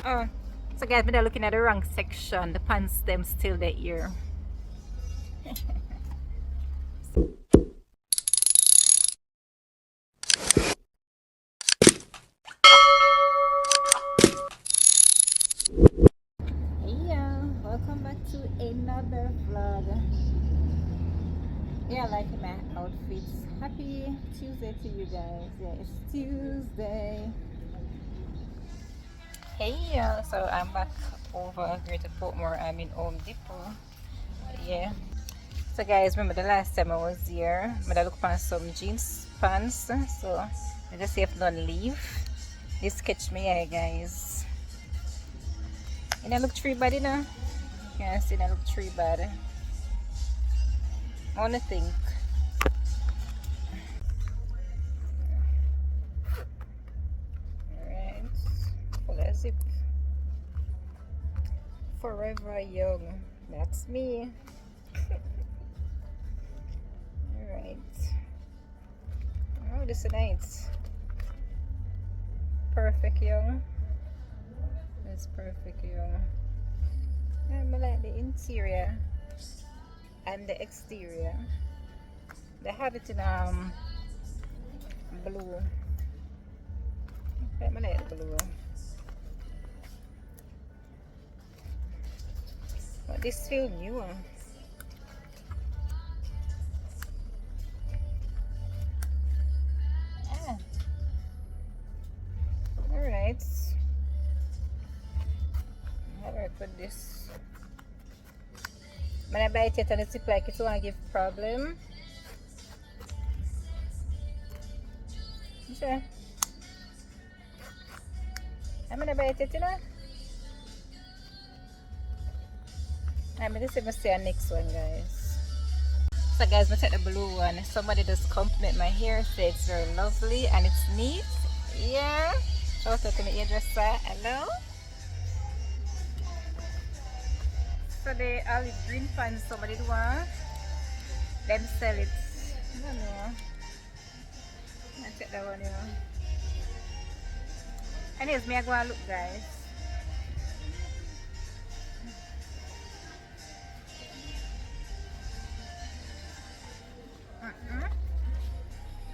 Oh, so guys, we're looking at the wrong section. The pants stem still there here. Yeah, welcome back to another vlog. Yeah, I like my outfits. Happy Tuesday to you guys. Yeah, it's Tuesday. Hey, so I'm back over here to Portmore. I'm in Home Depot. Yeah. So guys, remember the last time I was here, I look for some jeans pants. So I just see if don't leave. This catch me eye, guys. And I look tree bad, you know. You can see I look tree bad. I wanna think. Alright. Full of zip. Forever young. That's me. Alright. Oh, this is nice. Perfect young. That's perfect young. I like the interior and the exterior. They have it in blue. I like the blue. But this feels new. Alright. How do I put this? When I buy it and it's like it won't give problem. Sure. I'm gonna buy it, you know. I'm gonna see our next one, guys. So guys, we take the blue one. Somebody just compliment my hair, say it's very lovely and it's neat. Yeah. Shout out to my hairdresser. Hello. So the olive green pants somebody want. Them sell it. I don't know. I check that one, you know. Anyways, me I go and look, guys.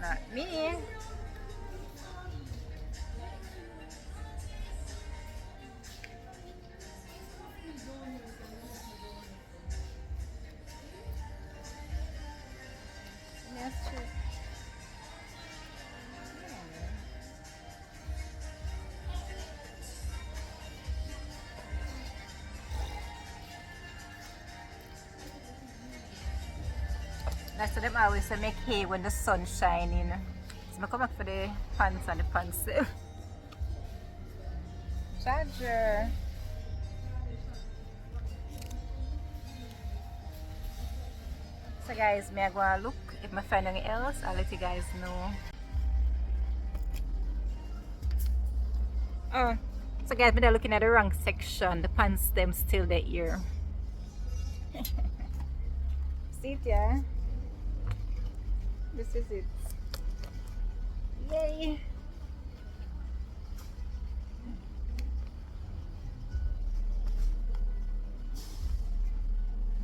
Not me. That's true. That's what them always say, make hay when the sun's shining. So I come back for the pants and the pants. Charger. So guys, may I go and look. If I find anything else, I'll let you guys know. Oh, so guys, I'm looking at the wrong section. The pants stem still there here. See it, yeah? This is it. Yay!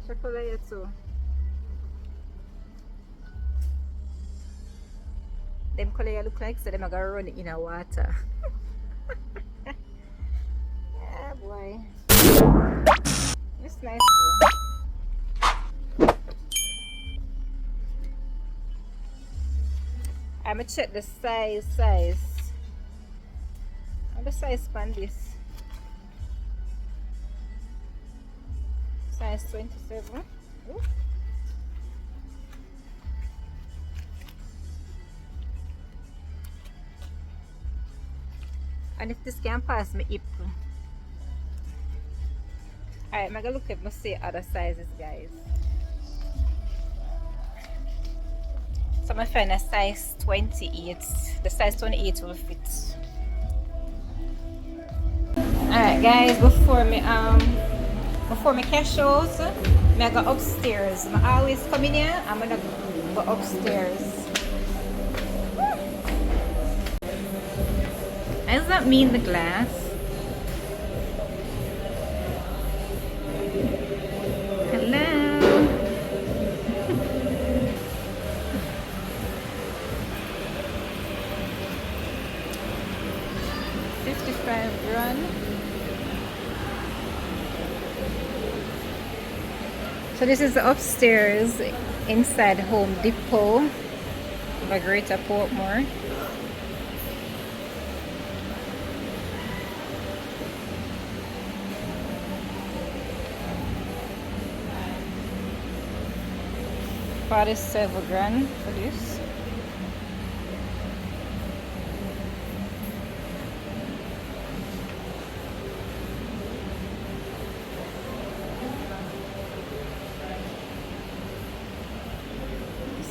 Chocolate too. Them color look like so them are gonna run it in a water. Yeah, boy. It's nice though. I'm gonna check the size. How the size span this? Size 27. Ooh. And if this can pass me hip. Alright, I'm gonna look at my see other sizes, guys. So I'm gonna find a size 28. The size 28 will fit. Alright guys, before me cash out, I go upstairs. I always come in here, I'm gonna go upstairs. does that mean the glass? Hello. 55 grand. So this is the upstairs inside Home Depot of Greater Portmore. $47 for this.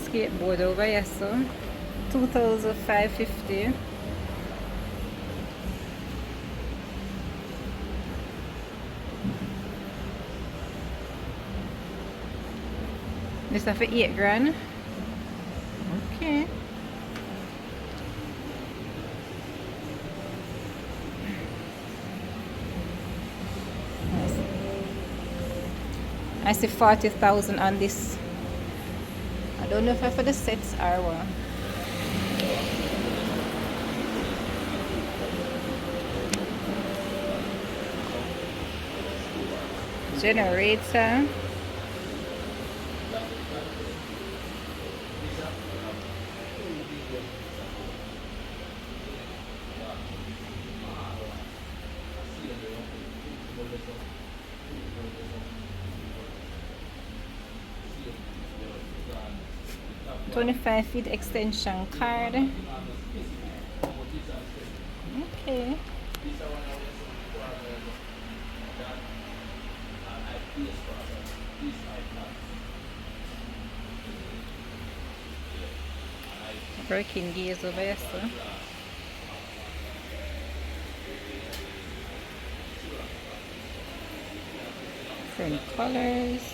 Skateboard over here, so 2,550. This is for $8 grand. Okay. I see 40,000 on this. I don't know if I for the sets or what. Generator. $25 extension card. Okay. Working gears over here, so. Different colors.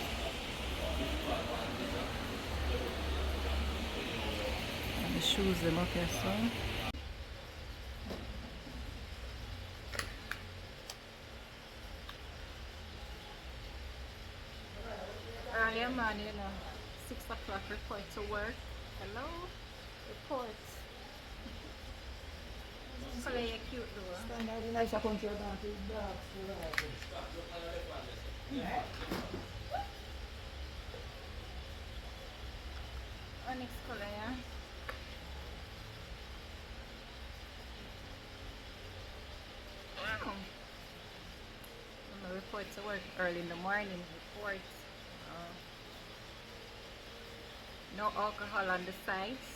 And the shoes them up here, so. Earlier morning, 6 o'clock, report to work. Hello? Report. So you're cute though. Onyx color, yeah? I'm gonna report to work early in the morning. Report. No alcohol on the sides.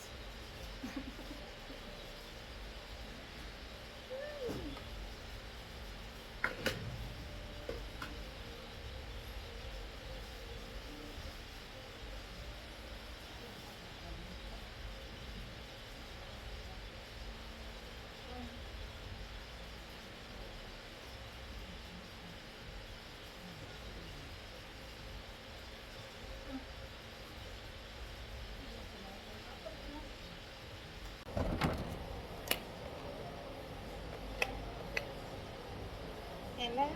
Hello.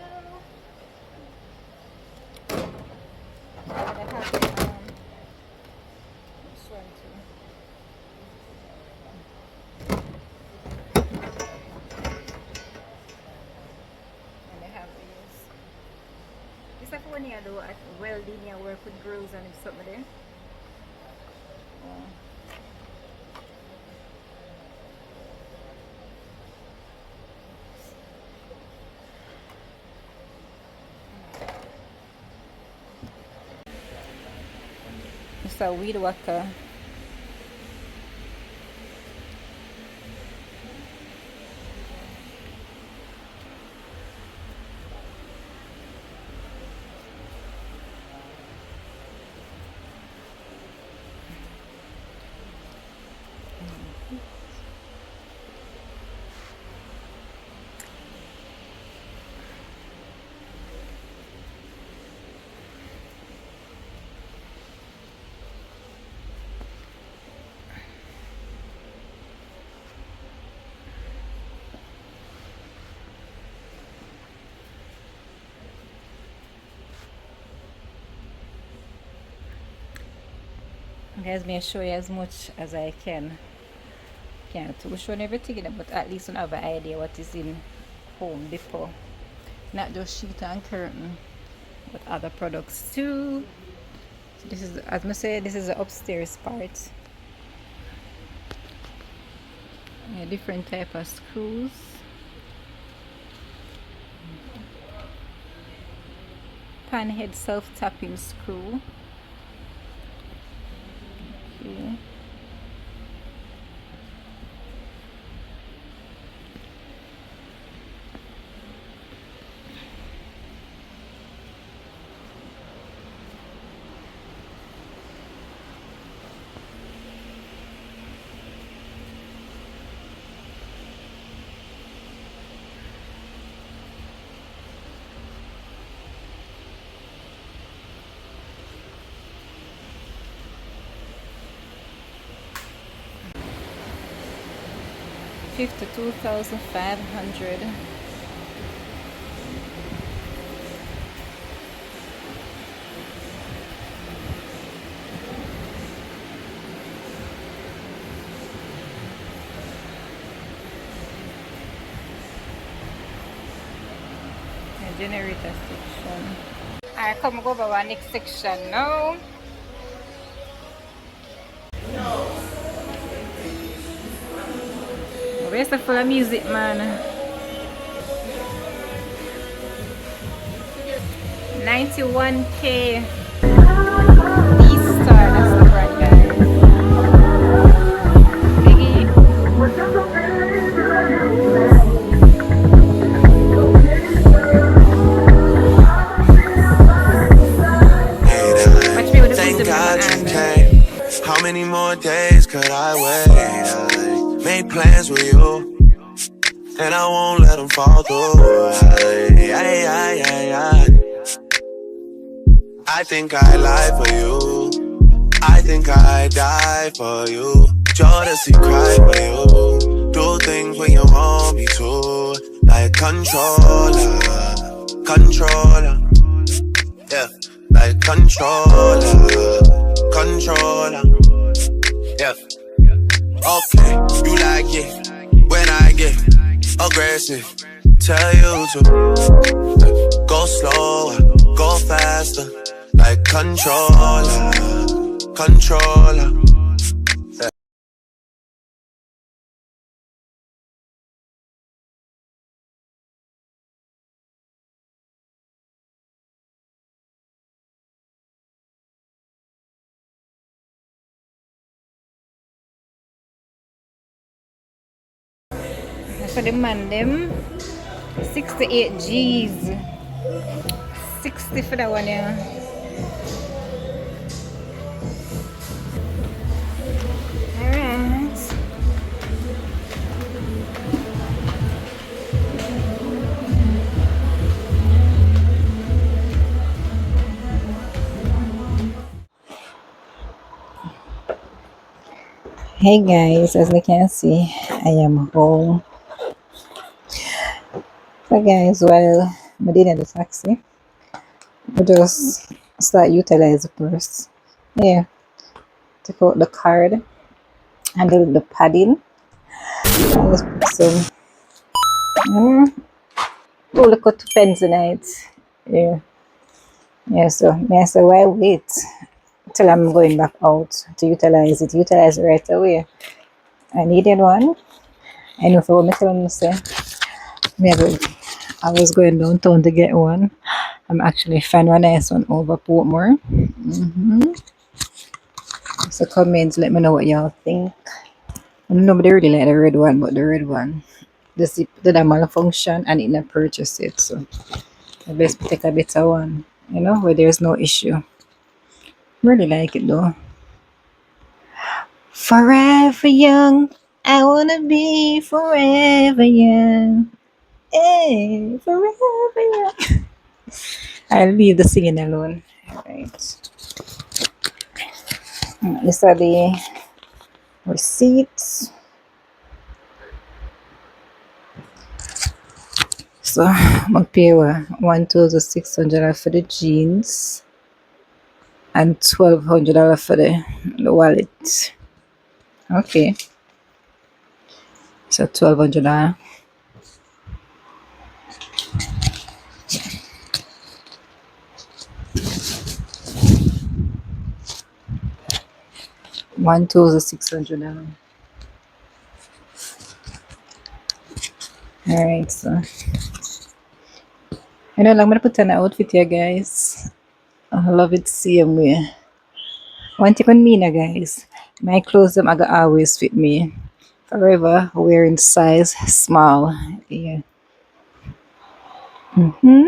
I have this one too. And I have these. Is that when you do at welding, you work with girls and something there? It's a weed whacker. Guys, may show you as much as I can. Can't show everything in it, but at least you have an idea what is in Home Depot. Not just sheet and curtain, but other products too. So this is, as I say, this is the upstairs part. Yeah, different type of screws. Pan head self-tapping screw. Okay. $52,500. Generator section. Alright, come go over our next section now. Where's the full of music, man? 91K. Easter, that's the brand, guys. Biggie. Watch me with the Thank music, God you man. came. How many more days could I wait? I made plans with you, and I won't let them fall through. I think I lie for you. I think I die for you. Jodeci cry for you. Do things when you want me to. Like controller, controller. Yeah, like controller, controller. Yeah. Okay, you like it when I get aggressive. Tell you to go slower, go faster. Like controller, controller. Yeah. For the man, them 68 G's. 60 for that one, yeah. Alright. Hey guys, as you can see, I am home. So guys, while I did in the taxi, we just start utilize the purse. Yeah, take out the card and the padding. And just put some two little pens tonight. Yeah. Yeah, so may I say why wait till I'm going back out to utilize it. Utilize it right away. I needed one. I know for what me tell them say maybe I was going downtown to get one. I'm actually find one nice one over Portmore. So comment, let me know what y'all think. Nobody really like the red one, but the red one, the zip did a malfunction and it not purchase it. So I best take a better one, where there's no issue. Really like it though. Forever young, I wanna be forever young. Hey, forever young. I'll leave the singing alone. Alright. These are the receipts. So I'm gonna pay 1,600 for the jeans and $1,200 for the the wallet. Okay. So $1,200. $1,600. Alright, so I know I'm gonna put on an outfit here, guys. I love it same way. One thing on me now, guys. My clothes them I got always fit me. Forever wearing size small. Yeah. Mm-hmm.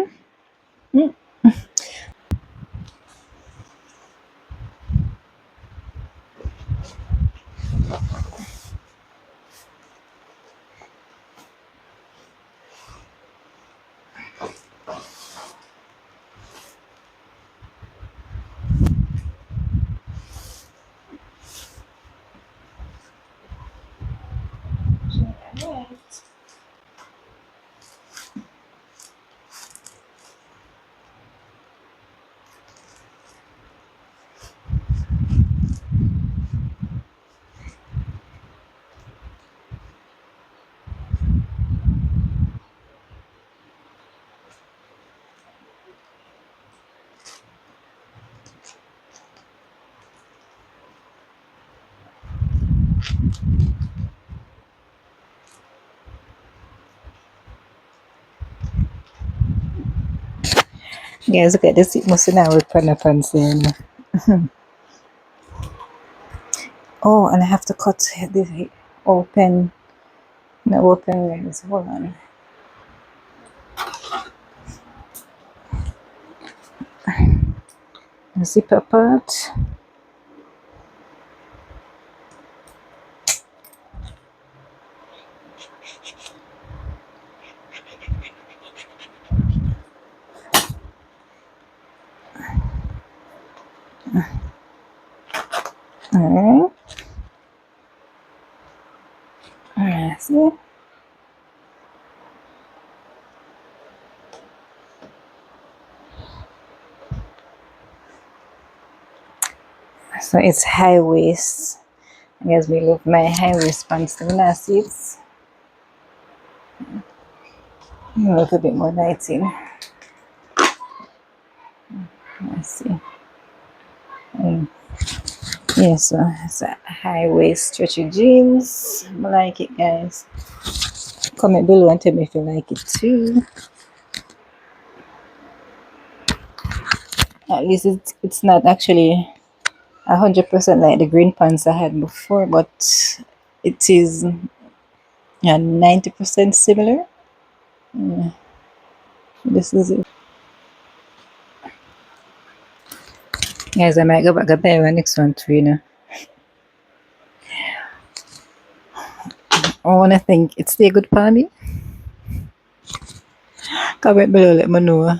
Guys, look at this. It must now with pants in. Oh, and I have to cut the open. The open rings. Hold on. Zipper part. Alright. Alright, see? So it's high waist. I guess we love my high waist pants to last seats. A little bit more lighting. Let's see. Yeah, so it's a high waist stretchy jeans. I like it, guys. Comment below and tell me if you like it too. At least it's not actually 100% like the green pants I had before, but it is 90% similar. This is it. Guys, I might go back and buy one next one too, you know. I wanna think it's still good for me. Comment below, let me know.